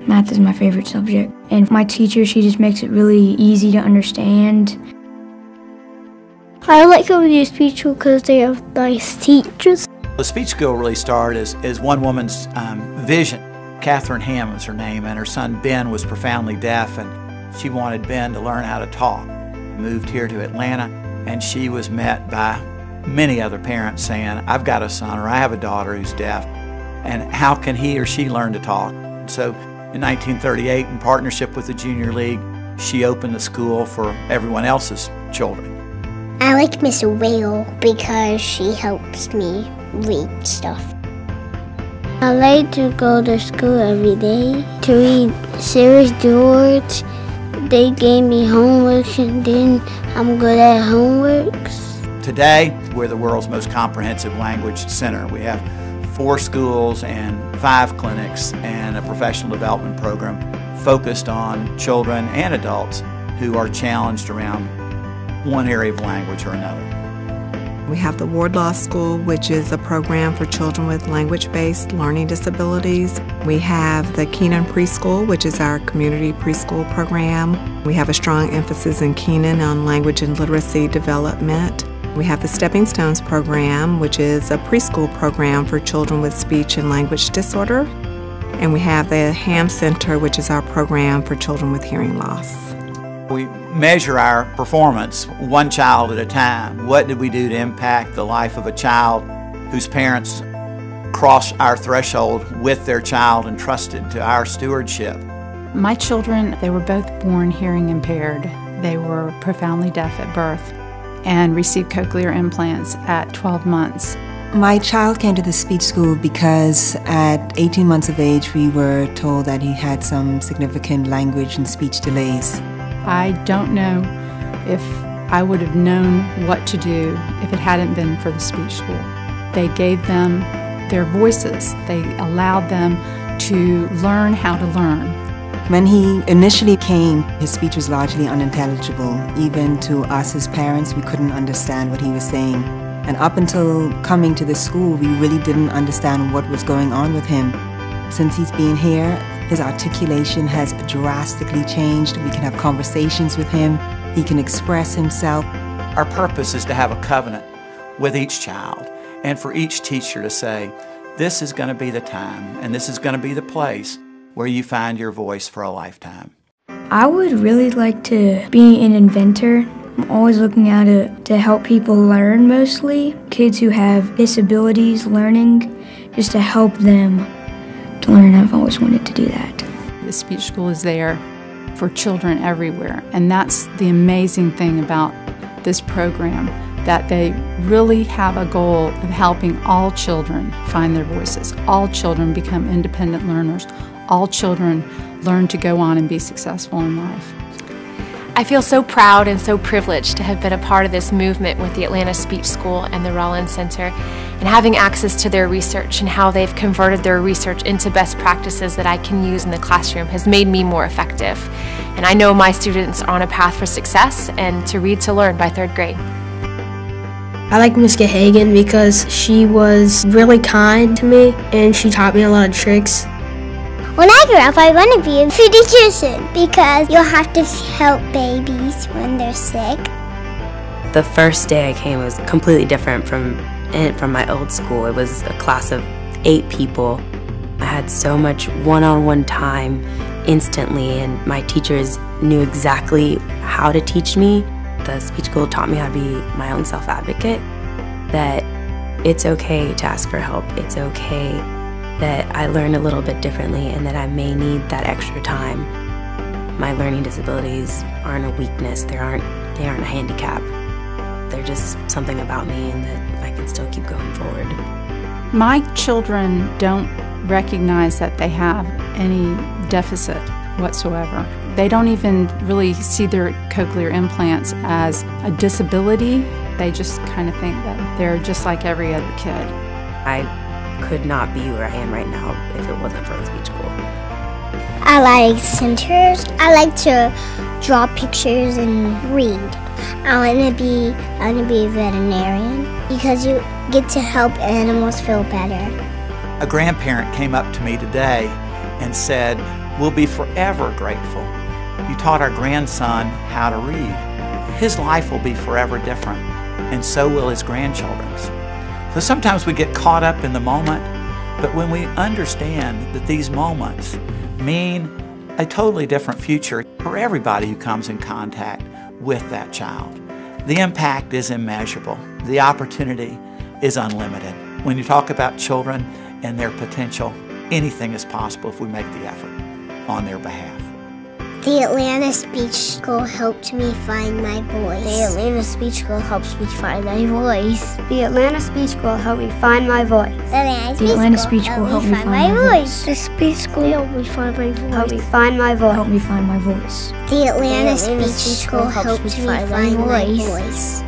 Math is my favorite subject, and my teacher, she just makes it really easy to understand. I like going to speech school because they have nice teachers. The speech school really started as one woman's vision. Catherine Ham was her name, and her son Ben was profoundly deaf, and she wanted Ben to learn how to talk. Moved here to Atlanta, and she was met by many other parents saying, I've got a son or I have a daughter who's deaf, and how can he or she learn to talk? So in 1938, in partnership with the Junior League, she opened the school for everyone else's children. I like Miss Whale because she helps me read stuff. I like to go to school every day to read Sarah's George. They gave me homework and then I'm good at homeworks. Today, we're the world's most comprehensive language center. We have 4 schools and 5 clinics and a professional development program focused on children and adults who are challenged around one area of language or another. We have the Wardlaw School, which is a program for children with language-based learning disabilities. We have the Keenan Preschool, which is our community preschool program. We have a strong emphasis in Keenan on language and literacy development. We have the Stepping Stones program, which is a preschool program for children with speech and language disorder. And we have the Ham Center, which is our program for children with hearing loss. We measure our performance one child at a time. What did we do to impact the life of a child whose parents crossed our threshold with their child and trusted to our stewardship? My children, they were both born hearing impaired. They were profoundly deaf at birth and received cochlear implants at 12 months. My child came to the speech school because at 18 months of age we were told that he had some significant language and speech delays. I don't know if I would have known what to do if it hadn't been for the speech school. They gave them their voices. They allowed them to learn how to learn. When he initially came, his speech was largely unintelligible. Even to us as parents, we couldn't understand what he was saying. And up until coming to the school, we really didn't understand what was going on with him. Since he's been here, his articulation has drastically changed. We can have conversations with him. He can express himself. Our purpose is to have a covenant with each child and for each teacher to say, this is going to be the time and this is going to be the place where you find your voice for a lifetime. I would really like to be an inventor. I'm always looking at it to help people learn, mostly kids who have disabilities learning, just to help them to learn. I've always wanted to do that. The speech school is there for children everywhere, and that's the amazing thing about this program, that they really have a goal of helping all children find their voices. All children become independent learners. All children learn to go on and be successful in life. I feel so proud and so privileged to have been a part of this movement with the Atlanta Speech School and the Rollins Center, and having access to their research and how they've converted their research into best practices that I can use in the classroom has made me more effective. And I know my students are on a path for success and to read to learn by 3rd grade. I like Miss Gahagan because she was really kind to me and she taught me a lot of tricks. When I grow up, I want to be a pediatrician because you'll have to help babies when they're sick. The first day I came was completely different from my old school. It was a class of 8 people. I had so much one-on-one time instantly, and my teachers knew exactly how to teach me. The speech school taught me how to be my own self-advocate, that it's okay to ask for help. It's okay that I learn a little bit differently and that I may need that extra time. My learning disabilities aren't a weakness. They aren't a handicap. They're just something about me, and that I can still keep going forward. My children don't recognize that they have any deficit whatsoever. They don't even really see their cochlear implants as a disability. They just kind of think that they're just like every other kid. I could not be where I am right now if it wasn't for the speech school. I like centers. I like to draw pictures and read. I want to be a veterinarian because you get to help animals feel better. A grandparent came up to me today and said, We'll be forever grateful. You taught our grandson how to read. His life will be forever different, and so will his grandchildren's. So sometimes we get caught up in the moment, but when we understand that these moments mean a totally different future for everybody who comes in contact with that child, the impact is immeasurable. The opportunity is unlimited. When you talk about children and their potential, anything is possible if we make the effort on their behalf. The Atlanta Speech School helped me find my voice. The Atlanta Speech School helps me find my voice. The Atlanta Speech School helped me find my voice. The Atlanta Speech School helped me find my voice. The Speech School helped me find my voice. Help me find my voice. Help me find my voice. The Atlanta Speech School helped me find my voice.